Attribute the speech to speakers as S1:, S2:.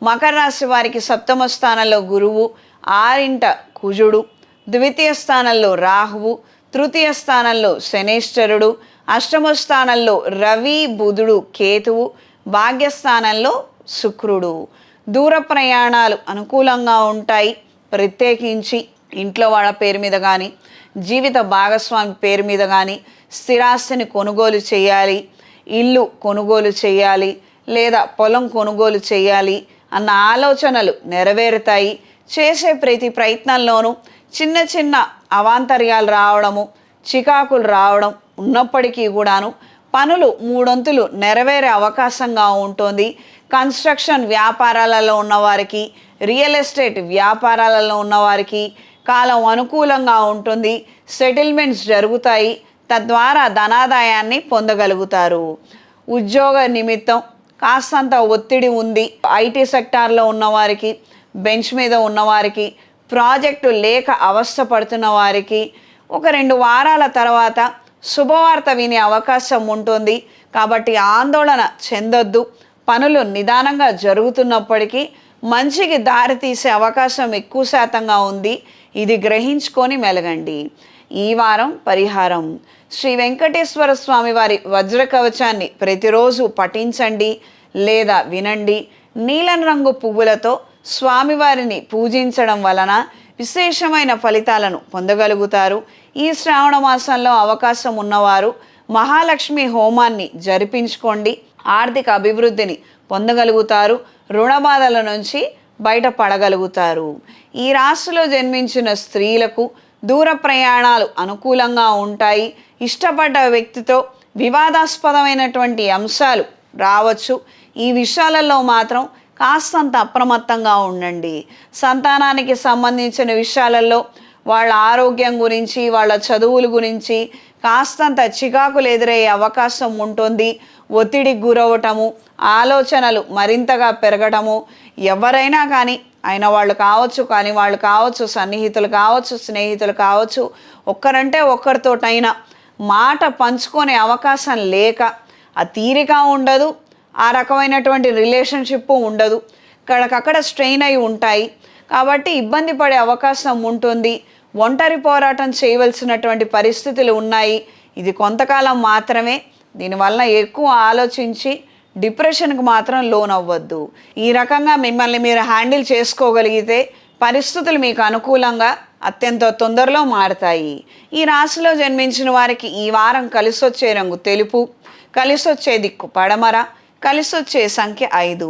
S1: మకర రాశి వారికి సప్తమ స్థానంలో గురువు, ఆరింట కుజుడు, ద్వితీయ స్థానంలో రాహువు, తృతీయ స్థానంలో శనేశ్వరుడు, అష్టమ స్థానంలో రవి, బుధుడు, కేతువు, భాగ్యస్థానంలో శుక్రుడు. దూర ప్రయాణాలు అనుకూలంగా ఉంటాయి. ప్రత్యేకించి ఇంట్లో వాళ్ళ పేరు మీద కానీ, జీవిత భాగస్వామి పేరు మీద కానీ స్థిరాస్తిని కొనుగోలు చేయాలి, ఇల్లు కొనుగోలు చేయాలి, లేదా పొలం కొనుగోలు చేయాలి అన్న ఆలోచనలు నెరవేరుతాయి. చేసే ప్రతి ప్రయత్నంలోనూ చిన్న చిన్న అవాంతర్యాలు రావడము, చికాకులు రావడం ఉన్నప్పటికీ కూడాను పనులు మూడొంతులు నెరవేరే అవకాశంగా ఉంటుంది. కన్స్ట్రక్షన్ వ్యాపారాలలో ఉన్నవారికి, రియల్ ఎస్టేట్ వ్యాపారాలలో ఉన్నవారికి కాలం అనుకూలంగా ఉంటుంది. సెటిల్మెంట్స్ జరుగుతాయి. తద్వారా ధనాదాయాన్ని పొందగలుగుతారు. ఉద్యోగ నిమిత్తం కాస్తంత ఒత్తిడి ఉంది. ఐటీ సెక్టార్లో ఉన్నవారికి, బెంచ్ మీద ఉన్నవారికి, ప్రాజెక్టు లేక అవస్థపడుతున్న వారికి ఒక 2 వారాల తర్వాత శుభవార్త వినే అవకాశం ఉంటుంది. కాబట్టి ఆందోళన చెందొద్దు. పనులు నిదానంగా జరుగుతున్నప్పటికీ మంచికి దారి తీసే అవకాశం ఎక్కువ శాతంగా ఉంది. ఇది గ్రహించుకొని మెలగండి. ఈ వారం పరిహారం: శ్రీ వెంకటేశ్వర స్వామి వారి వజ్ర కవచాన్ని ప్రతిరోజు పఠించండి లేదా వినండి. నీలం రంగు పువ్వులతో స్వామివారిని పూజించడం వలన విశేషమైన ఫలితాలను పొందగలుగుతారు. ఈ శ్రావణ మాసంలో అవకాశం ఉన్నవారు మహాలక్ష్మి హోమాన్ని జరిపించుకోండి. ఆర్థిక అభివృద్ధిని పొందగలుగుతారు. రుణ బాధల నుంచి బయటపడగలుగుతారు. ఈ రాశిలో జన్మించిన స్త్రీలకు దూర ప్రయాణాలు అనుకూలంగా ఉంటాయి. ఇష్టపడ్డ వ్యక్తితో వివాదాస్పదమైనటువంటి అంశాలు రావచ్చు. ఈ విషయాలలో మాత్రం కాస్తంత అప్రమత్తంగా ఉండండి. సంతానానికి సంబంధించిన విషయాలలో వాళ్ళ ఆరోగ్యం గురించి, వాళ్ళ చదువుల గురించి కాస్తంత చికాకులు ఎదురయ్యే అవకాశం ఉంటుంది. ఒత్తిడికి గురవటము, ఆలోచనలు మరింతగా పెరగటము, ఎవరైనా కానీ అయిన వాళ్ళు కావచ్చు, కాని వాళ్ళు కావచ్చు, సన్నిహితులు కావచ్చు, స్నేహితులు కావచ్చు, ఒక్కరంటే ఒక్కరితోటైనా మాట పంచుకునే అవకాశం లేక ఆ తీరిక ఉండదు. ఆ రకమైనటువంటి రిలేషన్షిప్ ఉండదు. అక్కడక్కడ స్ట్రెయిన్ అయి ఉంటాయి. కాబట్టి ఇబ్బంది పడే అవకాశం ఉంటుంది. ఒంటరి పోరాటం చేయవలసినటువంటి పరిస్థితులు ఉన్నాయి. ఇది కొంతకాలం మాత్రమే. దీనివల్ల ఎక్కువ ఆలోచించి డిప్రెషన్కి మాత్రం లోన్ అవ్వద్దు. ఈ రకంగా మిమ్మల్ని మీరు హ్యాండిల్ చేసుకోగలిగితే పరిస్థితులు మీకు అనుకూలంగా అత్యంత తొందరలో మారతాయి. ఈ రాశిలో జన్మించిన వారికి ఈ వారం కలిసొచ్చే రంగు తెలుపు, కలిసొచ్చే దిక్కు పడమర, కలిసొచ్చే సంఖ్య 5.